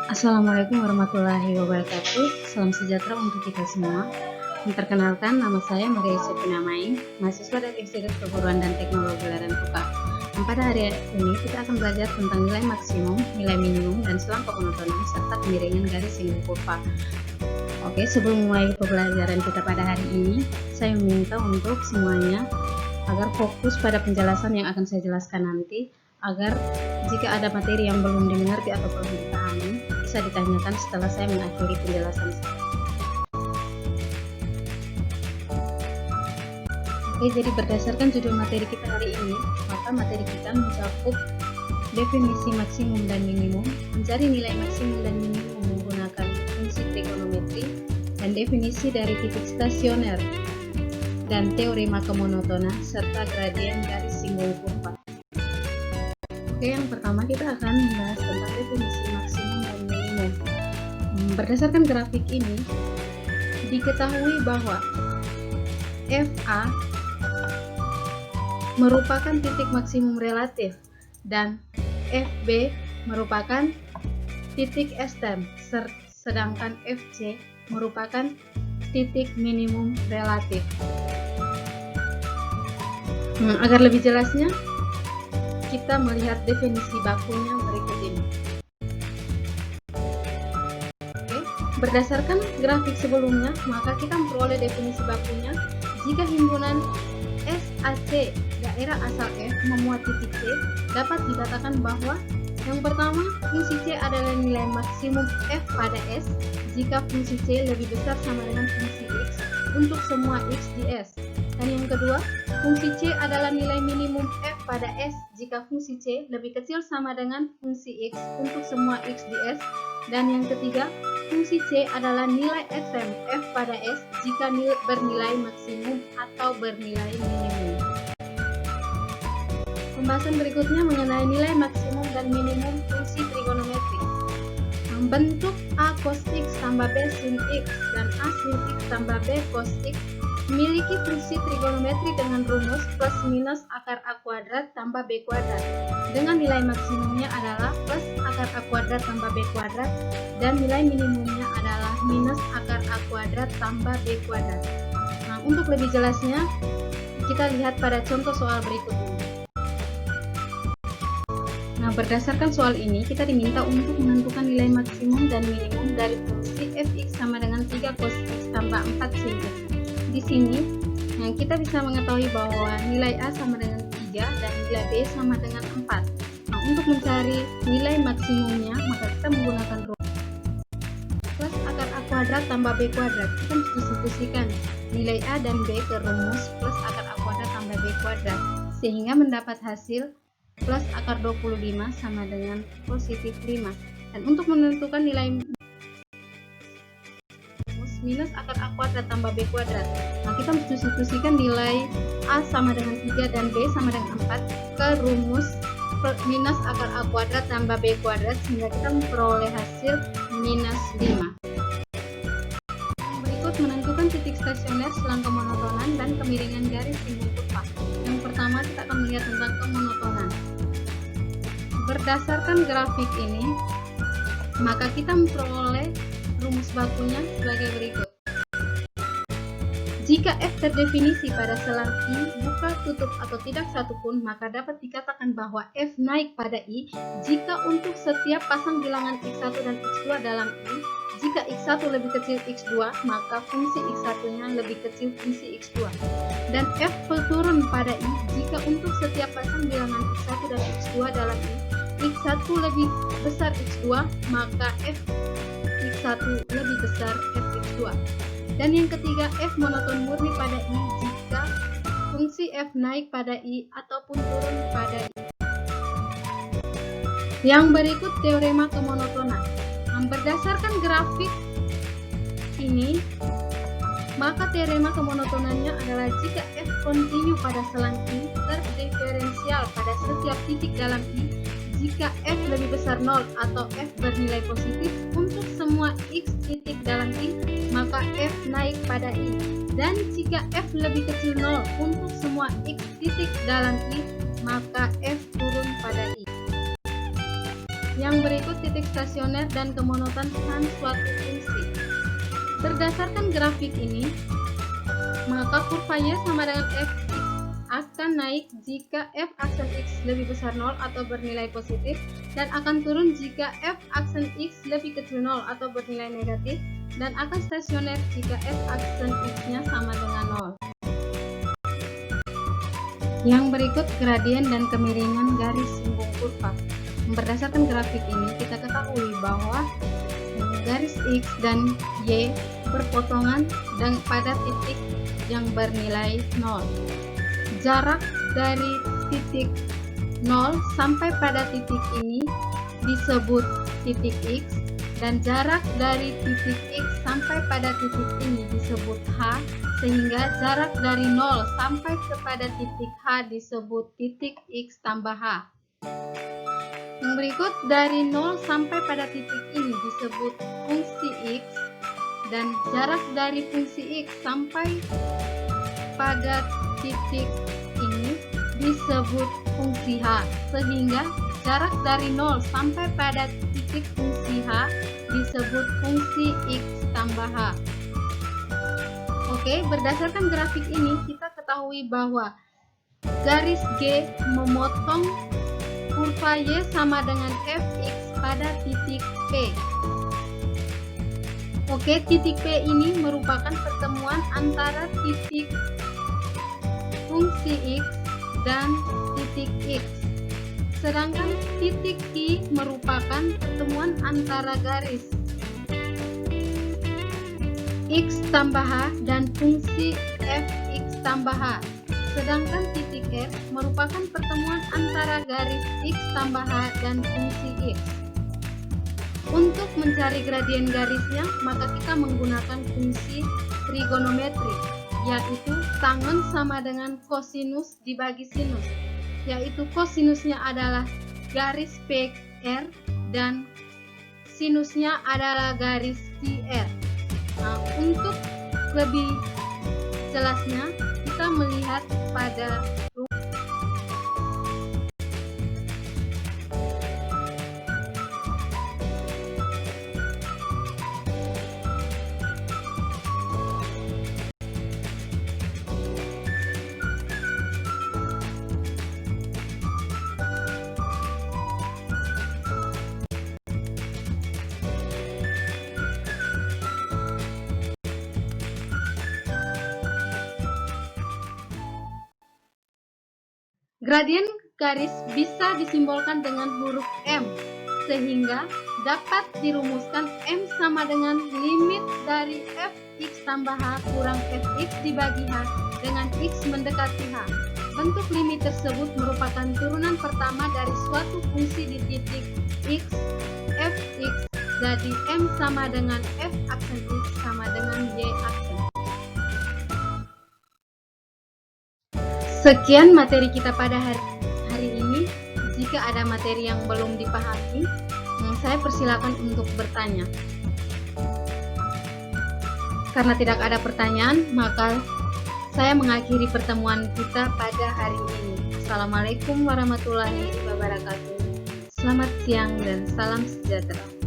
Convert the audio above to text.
Assalamualaikum warahmatullahi wabarakatuh. Salam sejahtera untuk kita semua. Memperkenalkan, nama saya Maria Sepina Maing, mahasiswa dari Institut Perguruan dan Teknologi Laran Buka. Pada hari ini kita akan belajar tentang nilai maksimum, nilai minimum, dan selang pemonotonan serta kemiringan garis single kurva. Oke, sebelum mulai pembelajaran kita pada hari ini, saya meminta untuk semuanya agar fokus pada penjelasan yang akan saya jelaskan nanti, agar jika ada materi yang belum dimengerti atau belum dipahami, bisa ditanyakan setelah saya mengakhiri penjelasan saya. Oke, jadi berdasarkan judul materi kita hari ini, maka materi kita mencakup definisi maksimum dan minimum, mencari nilai maksimum dan minimum menggunakan fungsi trigonometri, dan definisi dari titik stasioner, dan teorema kemonotonan, serta gradien garis single kurva. Oke, yang pertama kita akan membahas tentang definisi maksimum dan minimum. Berdasarkan grafik ini, diketahui bahwa FA merupakan titik maksimum relatif dan FB merupakan titik ekstrem, sedangkan FC merupakan titik minimum relatif. Agar lebih jelasnya, kita melihat definisi bakunya berikut ini. Oke, berdasarkan grafik sebelumnya, maka kita memperoleh definisi bakunya jika himpunan SAC daerah asal F memuat titik C, dapat dikatakan bahwa yang pertama, fungsi C adalah nilai maksimum F pada S jika fungsi C lebih besar sama dengan fungsi X untuk semua X di S. Dan yang kedua, fungsi C adalah nilai minimum F pada S jika fungsi C lebih kecil sama dengan fungsi X untuk semua X di S. Dan yang ketiga, fungsi C adalah nilai ekstrem F pada S jika bernilai maksimum atau bernilai minimum. Pembahasan berikutnya mengenai nilai maksimum dan minimum fungsi trigonometri. Bentuk A cos X tambah B sin X dan A sin X tambah B cos X memiliki fungsi trigonometri dengan rumus plus minus akar A kuadrat tambah B kuadrat, dengan nilai maksimumnya adalah plus akar A kuadrat tambah B kuadrat dan nilai minimumnya adalah minus akar A kuadrat tambah B kuadrat. Nah, untuk lebih jelasnya, kita lihat pada contoh soal berikut ini. Nah, berdasarkan soal ini, kita diminta untuk menentukan nilai maksimum dan minimum dari fungsi fx sama dengan 3 cos x tambah 4 sin x. Di sini, kita bisa mengetahui bahwa nilai A sama dengan 3 dan nilai B sama dengan 4. Nah, untuk mencari nilai maksimumnya, maka kita menggunakan rumus plus akar A kuadrat tambah B kuadrat. Kita substitusikan nilai A dan B ke rumus plus akar A kuadrat tambah B kuadrat, sehingga mendapat hasil plus akar 25 sama dengan positif 5. Dan untuk menentukan nilai minus akar A kuadrat tambah B kuadrat, nah kita substitusikan nilai A sama dengan 3 dan B sama dengan 4 ke rumus minus akar A kuadrat tambah B kuadrat, sehingga kita memperoleh hasil minus 5. Berikut menentukan titik stasioner, selang kemonotonan, dan kemiringan garis single kurva. Yang pertama kita akan melihat tentang kemonotonan. Berdasarkan grafik ini, maka kita memperoleh rumus bakunya sebagai berikut. Jika F terdefinisi pada selang I, buka, tutup, atau tidak satupun, maka dapat dikatakan bahwa F naik pada I jika untuk setiap pasang bilangan X1 dan X2 dalam I, jika X1 lebih kecil X2, maka fungsi X1-nya lebih kecil fungsi X2. Dan F turun pada I jika untuk setiap pasang bilangan X1 dan X2 dalam I, X1 lebih besar X2, maka F X1 lebih besar Fx2. Dan yang ketiga, F monoton murni pada I jika fungsi F naik pada I ataupun turun pada I. Yang berikut teorema kemonotonan. Berdasarkan grafik ini, maka teorema kemonotonannya adalah jika F kontinu pada selang I terdiferensial pada setiap titik dalam I, jika F lebih besar 0 atau F bernilai positif untuk semua X titik dalam I, maka F naik pada I. Dan jika F lebih kecil 0 untuk semua X titik dalam I, maka F turun pada I. Yang berikut titik stasioner dan kemonotonan suatu fungsi. Berdasarkan grafik ini, maka kurva Y sama dengan Fx akan naik jika f aksen x lebih besar 0 atau bernilai positif, dan akan turun jika f aksen x lebih kecil 0 atau bernilai negatif, dan akan stasioner jika f aksen x-nya sama dengan 0. Yang berikut gradien dan kemiringan garis sembung kurva. Berdasarkan grafik ini, kita ketahui bahwa garis x dan y berpotongan dan pada titik yang bernilai 0. Jarak dari titik 0 sampai pada titik ini disebut titik x, dan jarak dari titik x sampai pada titik ini disebut h, sehingga jarak dari 0 sampai kepada titik h disebut titik x tambah h. Yang berikut dari 0 sampai pada titik ini disebut fungsi x, dan jarak dari fungsi x sampai pada titik ini disebut fungsi h, sehingga jarak dari 0 sampai pada titik fungsi h disebut fungsi x tambah h. Oke, berdasarkan grafik ini kita ketahui bahwa garis G memotong kurva Y sama dengan fx pada titik P. Oke, titik P ini merupakan pertemuan antara titik fungsi x dan titik x. Sedangkan titik Q merupakan pertemuan antara garis x tambah h dan fungsi fx tambah h. Sedangkan titik R merupakan pertemuan antara garis x tambah h dan fungsi x. Untuk mencari gradien garisnya, maka kita menggunakan fungsi trigonometri, yaitu tangen sama dengan kosinus dibagi sinus, yaitu kosinusnya adalah garis PR dan sinusnya adalah garis CR. Nah, untuk lebih jelasnya kita melihat pada gradien garis bisa disimbolkan dengan huruf M, sehingga dapat dirumuskan M sama dengan limit dari fx tambah h kurang fx dibagi h dengan x mendekati h. Bentuk limit tersebut merupakan turunan pertama dari suatu fungsi di titik x, fx, jadi M sama dengan f aksen x sama dengan y aksen. Sekian materi kita pada hari ini. Jika ada materi yang belum dipahami, saya persilakan untuk bertanya. Karena tidak ada pertanyaan, maka saya mengakhiri pertemuan kita pada hari ini. Assalamualaikum warahmatullahi wabarakatuh. Selamat siang dan salam sejahtera.